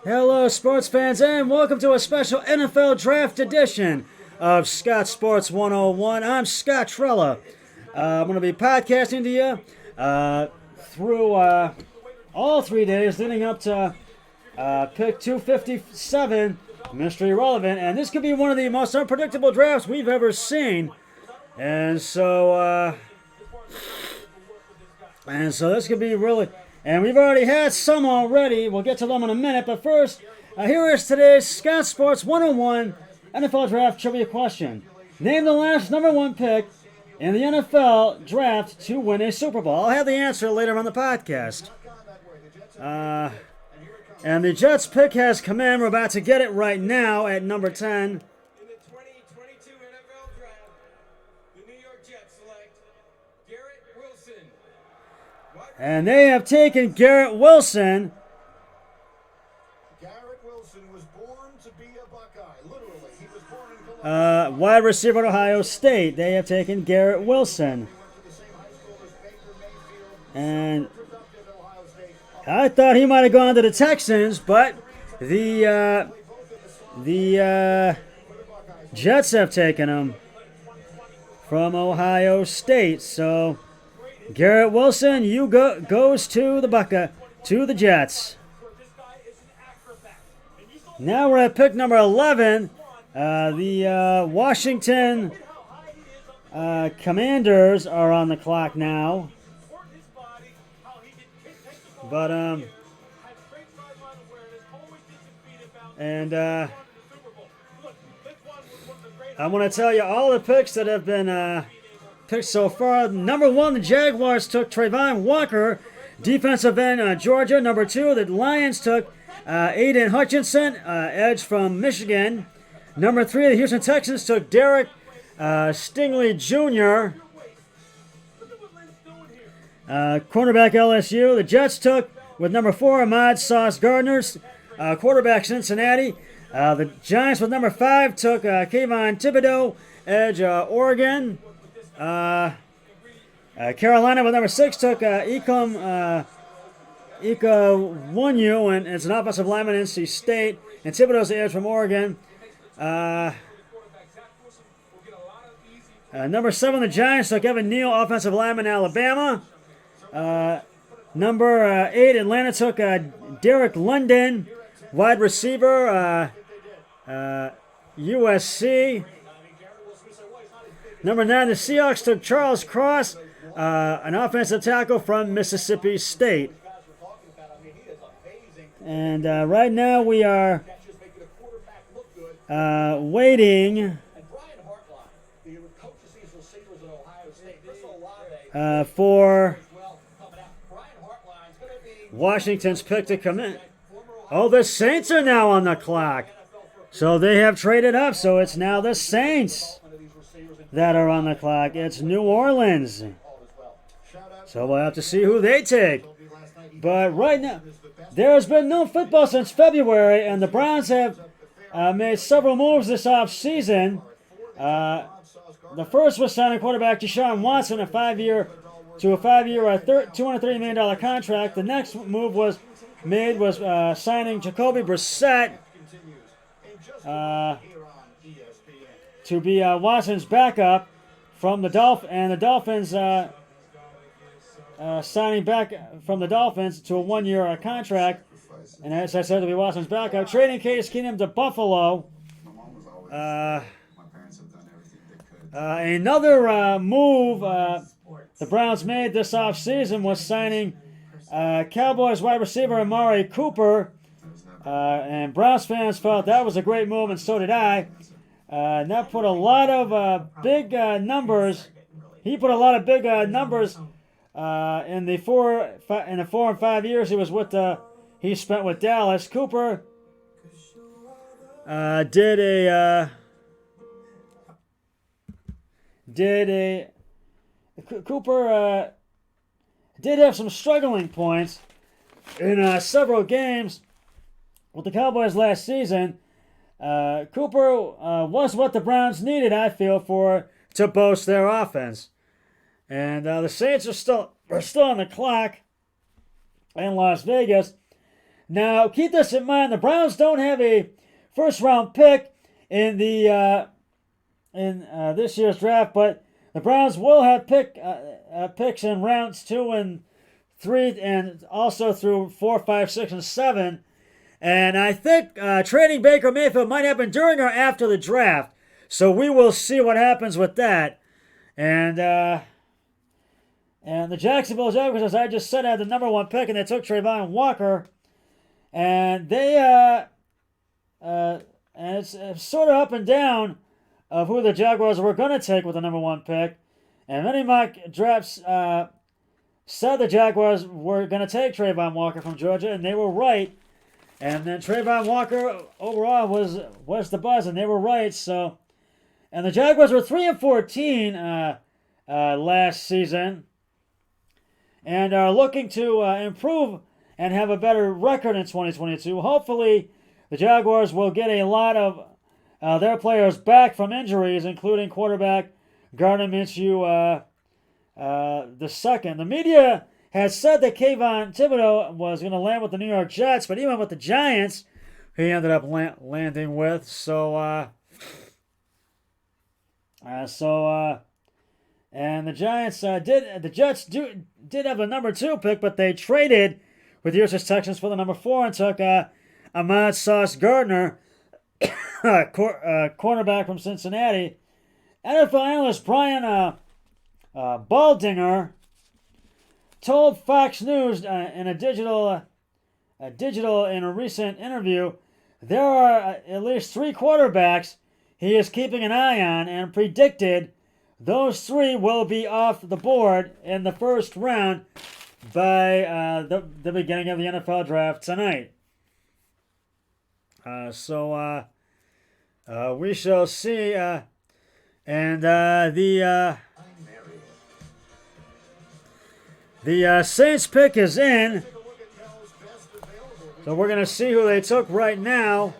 Hello, sports fans, and welcome to a special NFL Draft edition of Scott Sports 101. I'm Scott Trella. I'm going to be podcasting to you through all 3 days leading up to pick 257, Mystery Relevant, and this could be one of the most unpredictable drafts we've ever seen. And so this could be really... And we've already had some already. We'll get to them in a minute. But first, here is today's Scott Sports 101 NFL Draft Trivia question. Name the last number one pick in the NFL Draft to win a Super Bowl. I'll have the answer later on the podcast. And the Jets pick has come in. We're about to get it right now at number 10. And they have taken Garrett Wilson. Garrett Wilson was born to be a Buckeye. Literally, he was born in Columbus. Wide receiver at Ohio State. They have taken Garrett Wilson. And I thought he might have gone to the Texans, but the Jets have taken him from Ohio State. So Garrett Wilson, goes to the Jets. Now we're at pick number 11. The Washington Commanders are on the clock now. But I want to tell you all the picks that have been picked so far. Number 1, the Jaguars took Trayvon Walker, defensive end, Georgia. Number 2, the Lions took Aiden Hutchinson, edge from Michigan. Number 3, the Houston Texans took Derek Stingley Jr., cornerback LSU. The Jets took, with number 4, Ahmad Sauce Gardner, quarterback Cincinnati. The Giants with number 5 took Kayvon Thibodeau, edge Oregon. Carolina with number 6 took Ika Wonyu, and it's an offensive lineman at NC State. And Thibodeau's the edge from Oregon. Number 7, the Giants took Evan Neal, offensive lineman, Alabama. Number 8, Atlanta took Derek London, wide receiver, USC. Number 9, the Seahawks took Charles Cross, an offensive tackle from Mississippi State. And right now we are waiting for Washington's pick to come in. Oh, the Saints are now on the clock. So they have traded up, so it's now the Saints that are on the clock. It's New Orleans. So we'll have to see who they take. But right now, there has been no football since February, and the Browns have made several moves this offseason. The first was signing quarterback Deshaun Watson, a 5-year $230 million contract. The next move was signing Jacoby Brissett to be Watson's backup from the Dolphins, and the Dolphins signing back from the Dolphins to a 1-year contract, and as I said, to be Watson's backup. Trading Case Keenum to Buffalo. Another move the Browns made this offseason was signing Cowboys wide receiver Amari Cooper, and Browns fans felt that was a great move, and so did I. And that put a lot of big numbers. He put a lot of big numbers in the 4 and 5 years he spent with Dallas. Cooper did have some struggling points in several games with the Cowboys last season. Cooper was what the Browns needed, I feel, to boost their offense. And the Saints are still on the clock in Las Vegas. Now, keep this in mind: the Browns don't have a first-round pick in the this year's draft, but the Browns will have picks in rounds 2 and 3, and also through 4, 5, 6, and 7. And I think trading Baker Mayfield might happen during or after the draft. So we will see what happens with that. And the Jacksonville Jaguars, as I just said, had the number 1 pick, and they took Trayvon Walker. And and it's sort of up and down of who the Jaguars were going to take with the number 1 pick. And many mock drafts said the Jaguars were going to take Trayvon Walker from Georgia, and they were right. And then Trayvon Walker overall was the buzz, and they were right. So, and the Jaguars were 3-14 last season, and are looking to improve and have a better record in 2022. Hopefully, the Jaguars will get a lot of their players back from injuries, including quarterback Gardner Minshew the second. The media has said that Kayvon Thibodeau was going to land with the New York Jets, but he went with the Giants. He ended up landing with. And the Giants the Jets did have the number 2 pick, but they traded with the Houston Texans for the number 4 and took Ahmad Sauce Gardner, cornerback from Cincinnati. NFL analyst Brian Baldinger told Fox News in a recent interview there are at least 3 quarterbacks he is keeping an eye on, and predicted those 3 will be off the board in the first round by the beginning of the NFL draft tonight. We shall see. The Saints pick is in. So we're going to see who they took right now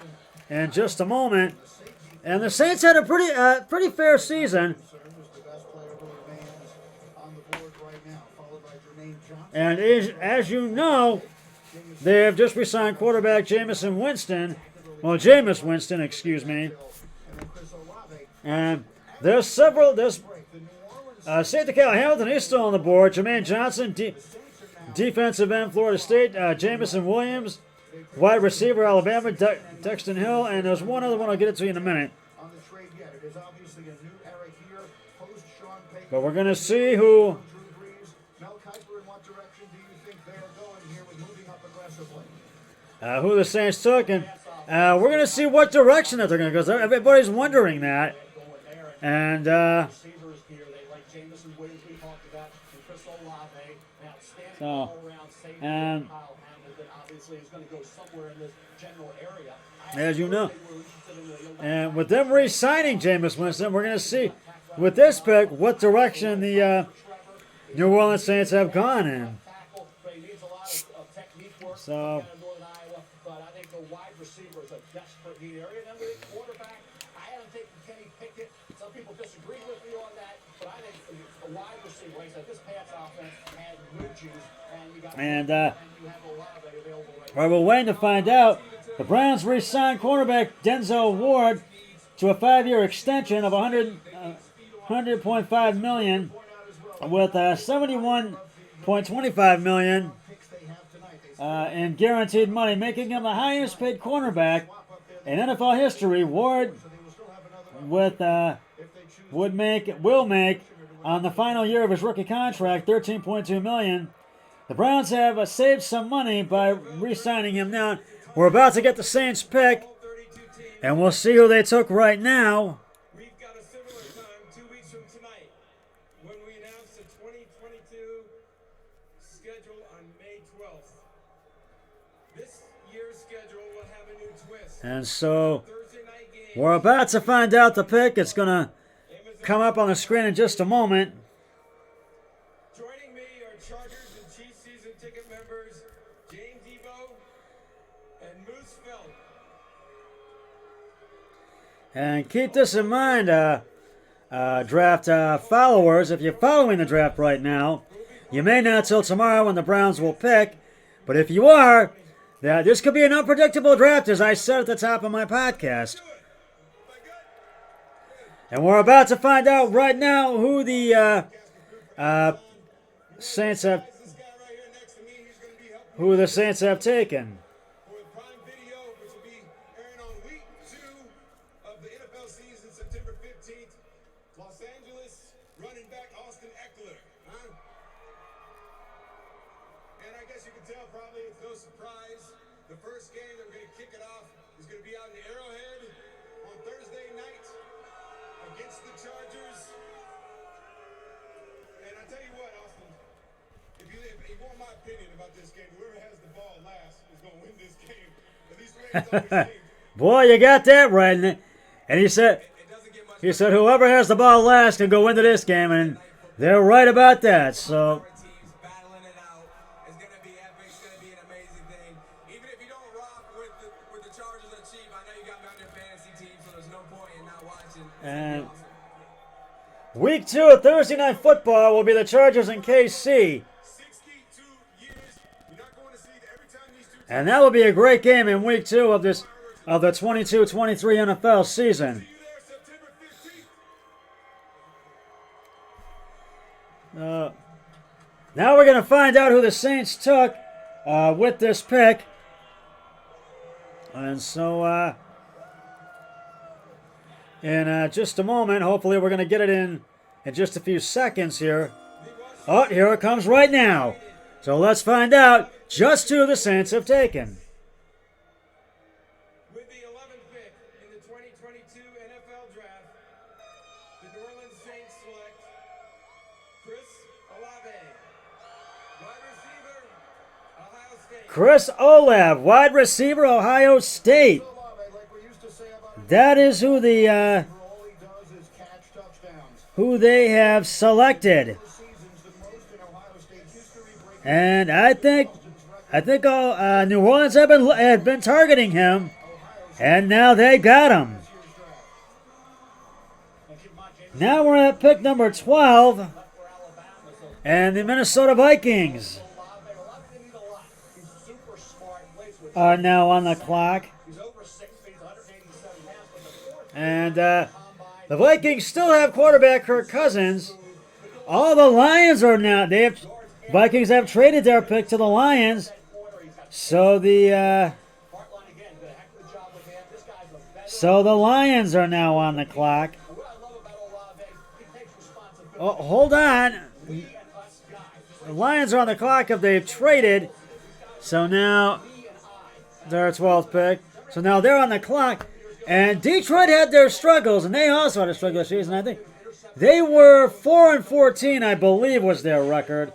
in just a moment. And the Saints had a pretty fair season. And as you know, they have just re-signed quarterback Jameis Winston, excuse me. And there's safety Kyle Hamilton, he's still on the board. Jermaine Johnson, defensive end, Florida State. Jamison Williams, wide receiver, Alabama. Dexton Hill, and there's one other one I'll get it to you in a minute. But we're going to see who the Saints took, and we're going to see what direction that they're going to go. Everybody's wondering that. And as you know, and with them re-signing Jameis Winston, we're going to see with this pick what direction the New Orleans Saints have gone in. So, but I think the wide receiver is a desperate need area. And then with quarterback, I haven't taken Kenny Pickett. Some people disagree with me on that, but I think the wide receiver, like I said, this Pats offense had good juice, and you got and you have a lot of it available right now. We're waiting to find out. The Browns re-signed quarterback Denzel Ward to a 5-year extension of $100.5 million with $71.25 million in guaranteed money, making him the highest paid cornerback in NFL history. Ward will make on the final year of his rookie contract $13.2 million. The Browns have saved some money by re-signing him now. We're about to get the Saints pick, and we'll see who they took right now. We've got a similar time 2 weeks from tonight when we announce the 2022 schedule on May 12th. This year's schedule will have a new twist. And so we're about to find out the pick. It's going to come up on the screen in just a moment. Joining me are Chargers and Chiefs season ticket members James Debo and Moose Feld. And keep this in mind, draft followers. If you're following the draft right now, you may not till tomorrow when the Browns will pick. But if you are, that this could be an unpredictable draft, as I said at the top of my podcast. And we're about to find out right now who the Saints have taken. For Prime Video, which will be airing on week 2 of the NFL season, September 15th. Los Angeles running back Austin Eckler. Huh? And I guess you can tell probably it's no surprise. The first game that we're going to kick it off is going to be out in Arrowhead on Thursday night against the Chargers. And I tell you what, Austin, if you want my opinion about this game, whoever has the ball last is going to win this game. At least the way it's always seemed. Boy, you got that right. And he said, It doesn't get much whoever has the ball last can go into this game, and they're right about that. So, teams battling it out. It's going to be epic. It's going to be an amazing thing. Even if you don't rock with the Chargers or Chiefs, I know you got me on your fantasy team, so there's no point in not watching. It's gonna be And- awesome. week 2 of Thursday Night Football will be the Chargers and KC. 62 years. You're not going to see it every time these two teams And that will be a great game in week 2 of the 22-23 NFL season. see you there September 15th. Now we're going to find out who the Saints took with this pick. And so, in just a moment, hopefully we're going to get it in just a few seconds here. Oh, here it comes right now. So let's find out just who the Saints have taken. With the 11th pick in the 2022 NFL Draft, the New Orleans Saints select Chris Olave, wide receiver, Ohio State. Chris Olave, wide receiver, Ohio State. Olave, like we used to say about him, That is who all he does is catch touchdowns. who they have selected. The season's the most in Ohio State history, breaking And I think all New Orleans had been targeting him, and now they got him. this year's draft. And keep in mind, James Now we're at pick number 12, left for Alabama, so and the Minnesota Vikings Olave didn't need a lot. He's super smart, plays with are now on the clock. He's over 6 feet, 187 pounds, but the fourth And the Vikings still have quarterback Kirk Cousins. All the Lions are now. Vikings have traded their pick to the Lions. quarter, he's got So the Hartline again, did a heck of a job with him. This guy's a veteran. Lions are now on the clock. And what I love about Olave, he takes responsibility. Oh, hold on. We and us guys, just The Lions are on the clock if they've traded. So now he and I. their 12th pick. So now they're on the clock. And Detroit had their struggles, and they also had a struggle this season. I think they were 4-14, I believe, was their record.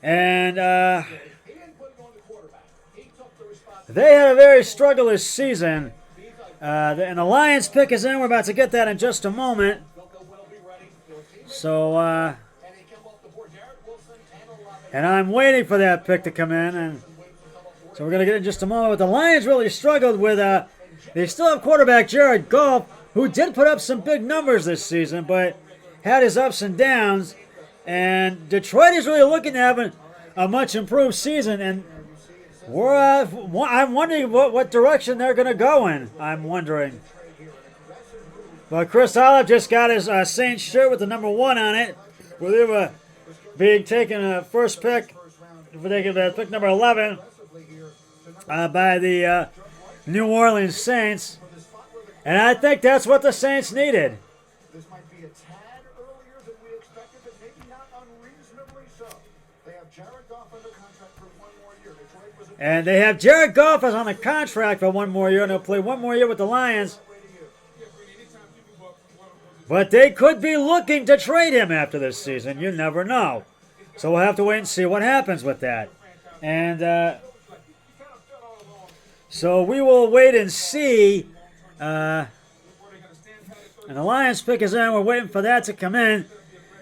And He didn't put it on the quarterback. He took the responsibility. they had a very struggleless season. And the Lions pick is in. We're about to get that in just a moment. Will be ready. He'll team it. So, And he came off the board. Garrett Wilson and Olave. and I'm waiting for that pick to come in. And so we're going to get it in just a moment. But the Lions really struggled with, they still have quarterback Jared Goff, who did put up some big numbers this season, but had his ups and downs. And Detroit is really looking to have a much improved season. And I'm wondering what direction they're going to go in. I'm wondering. But Chris Olave just got his Saints shirt with the number 1 on it. With him being taken first pick, pick number 11 by the New Orleans Saints. And I think that's what the Saints needed. This might be a tad earlier than we expected, but maybe not unreasonably so. They have Jared Goff under contract for 1 more year. Detroit was a And they have Jared Goff is on a contract for 1 more year, and he'll play 1 more year with the Lions. But they could be looking to trade him after this season. You never know. So we'll have to wait and see what happens with that. And so we will wait and see. And the Lions pick is in. We're waiting for that to come in.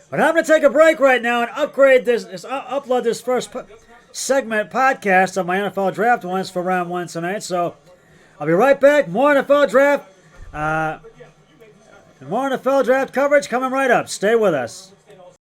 But I'm going to take a break right now and upload this first segment podcast of my NFL Draft ones for round 1 tonight. So I'll be right back. More NFL Draft. More NFL Draft coverage coming right up. Stay with us.